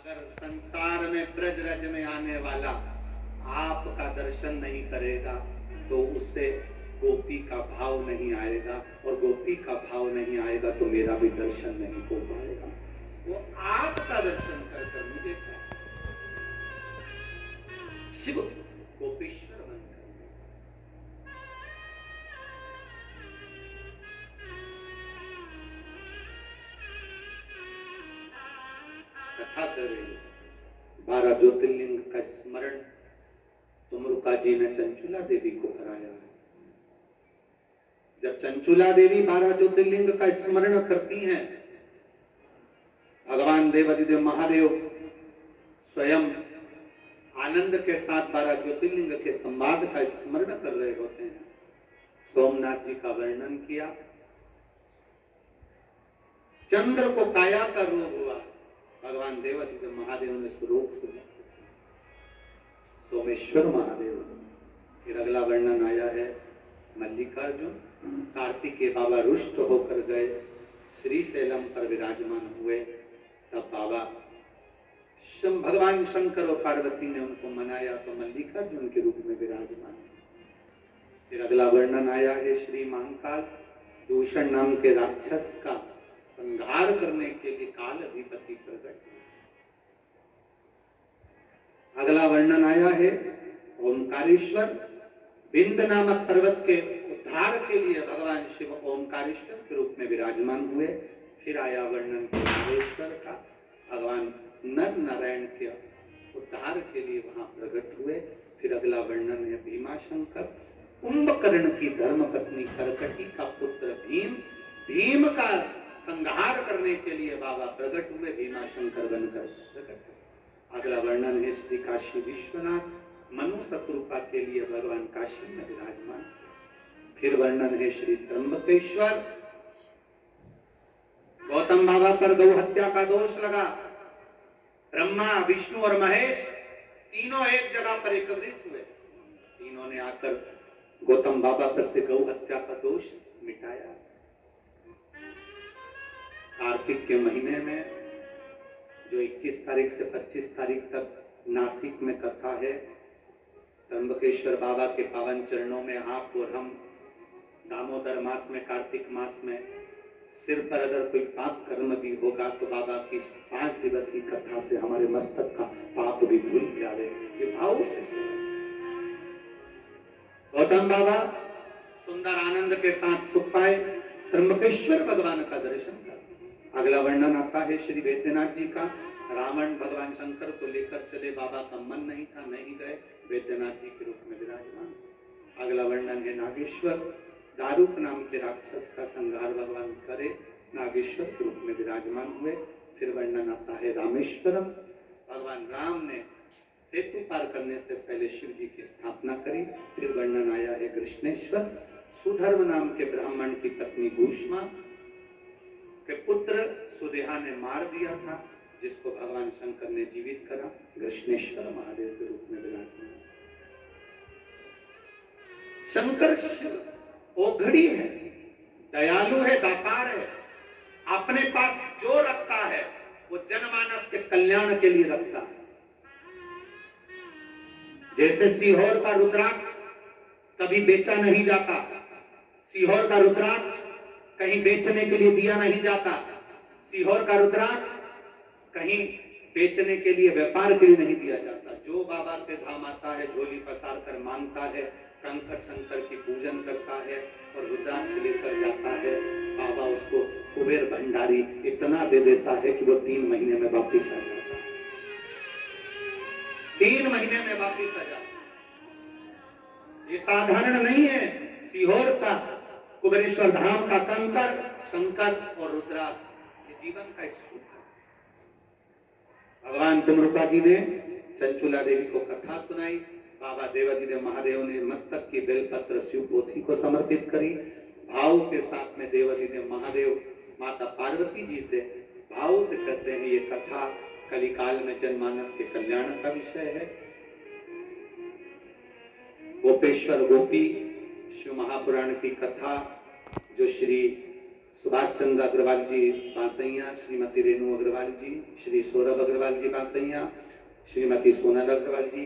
अगर संसार में ब्रज रज में आने वाला आपका दर्शन नहीं करेगा तो उससे गोपी का भाव नहीं आएगा, और गोपी का भाव नहीं आएगा तो मेरा भी दर्शन नहीं हो पाएगा। वो आपका दर्शन कर कर मुझे शिव गोपेश्वर बनकर कथा करे। 12 ज्योतिर्लिंग का स्मरण तुमरुका जी ने चंचुला देवी को कराया है। जब चंचुला देवी 12 ज्योतिर्लिंग का स्मरण करती हैं, भगवान देवादिदेव महादेव स्वयं आनंद के साथ 12 ज्योतिर्लिंग के संवाद का स्मरण कर रहे होते हैं। सोमनाथ जी का वर्णन किया। चंद्र को काया का रोग हुआ, भगवान देवादिदेव महादेव ने स्वरूप से सोमेश्वर महादेव। फिर अगला वर्णन आया है मल्लिकार्जुन कार्तिकेय बाबा रुष्ट होकर गए, श्री शैलम पर विराजमान हुए। तब बाबा भगवान शंकर और पार्वती ने उनको मनाया तो मल्लिकार्जुन के रूप में विराजमान। फिर अगला वर्णन आया है श्री महाकाल दूषण नाम के राक्षस का संहार करने के लिए काल अधिपति प्रकट। अगला वर्णन आया है ओंकारेश्वर बिंद नामक पर्वत के उद्धार के लिए भगवान शिव ओंकारेश्वर के रूप में विराजमान हुए। फिर आया वर्णन नारेश्वर का, भगवान नर नारायण के उद्धार के लिए वहां प्रकट हुए। फिर अगला वर्णन है भीमाशंकर कुंभकर्ण की धर्म पत्नी करकटी का पुत्र भीम, भीम का संहार करने के लिए बाबा प्रकट हुए, भीमाशंकर बनकर प्रकट हुए। अगला वर्णन है श्री काशी विश्वनाथ मनु शत्रुपा के लिए भगवान काशी में विराजमान। फिर वर्णन है श्री त्र्यंबकेश्वर, गौतम बाबा पर गौ हत्या का दोष लगा, ब्रह्मा विष्णु और महेश तीनों एक जगह पर एकत्रित हुए। तीनों ने आकर गौतम बाबा पर से गौ हत्या का दोष मिटाया। कार्तिक के महीने में जो 21 तारीख से 25 तारीख तक नासिक में कथा है, त्र्यंबकेश्वर बाबा के पावन चरणों में आप और हम दामोदर मास में कार्तिक मास में सिर पर अगर कोई पाप कर्म भी होगा तो बाबा की 5 दिवसीय कथा से हमारे मस्तक का पाप भी धुल जाए, ये भाव से गौतम बाबा सुंदर आनंद के साथ सुख पाए, त्र्यंबकेश्वर भगवान का दर्शन कर। अगला वर्णन आता है श्री वैद्यनाथ जी का, रावण भगवान शंकर को लेकर चले, बाबा का मन नहीं था, नहीं गए, वैद्यनाथ जी के रूप में विराजमान। अगला वर्णन है नागेश्वर, दारुक नाम के राक्षस का संहार भगवान करे, नागेश्वर के रूप में विराजमान हुए। फिर वर्णन आता है रामेश्वरम, भगवान राम ने सेतु पार करने से पहले शिव जी की स्थापना करी। फिर वर्णन आया है कृष्णेश्वर, सुधर्म नाम के ब्राह्मण की पत्नी भूष्मा के पुत्र सुदेहा ने मार दिया था, जिसको भगवान शंकर ने जीवित करा, कृष्णेश्वर महादेव के रूप में विराजमान। शंकर शिव ओघड़ी है, दयालु है, दातार है, अपने पास जो रखता है वो जनमानस के कल्याण के लिए रखता है। जैसे सीहोर का रुद्राक्ष कभी बेचा नहीं जाता, सीहोर का रुद्राक्ष कहीं बेचने के लिए दिया नहीं जाता, सीहोर का रुद्राक्ष कहीं बेचने के लिए व्यापार के लिए नहीं दिया जाता। जो बाबा के धाम आता है झोली पसार कर मांगता है, कंकर शंकर की पूजन करता है और रुद्राक्ष लेकर जाता है, बाबा उसको कुबेर भंडारी इतना दे देता है कि वो 3 महीने में वापिस आ जाता है, 3 महीने में वापिस आ जाता है। ये साधारण नहीं है। सीहोर का कुबेरेश्वर धाम का कंकर शंकर और रुद्राक्ष ये जीवन का एक सुख है। भगवान तुमरुका जी ने चंचुला देवी को कथा सुनाई, बाबा देवादिदेव महादेव ने मस्तक की बेलपत्र शिव पोथी को समर्पित करी। भाव के साथ में देवादिदेव महादेव माता पार्वती जी से भाव से कहते हैं ये कथा कलिकाल में जनमानस के कल्याण का विषय है। गोपेश्वर गोपी शिव महापुराण की कथा जो श्री सुभाष चंद्र अग्रवाल जी बासैया, श्रीमती रेणु अग्रवाल जी, श्री सौरभ अग्रवाल जी बासैया, श्रीमती सोनल अग्रवाल जी,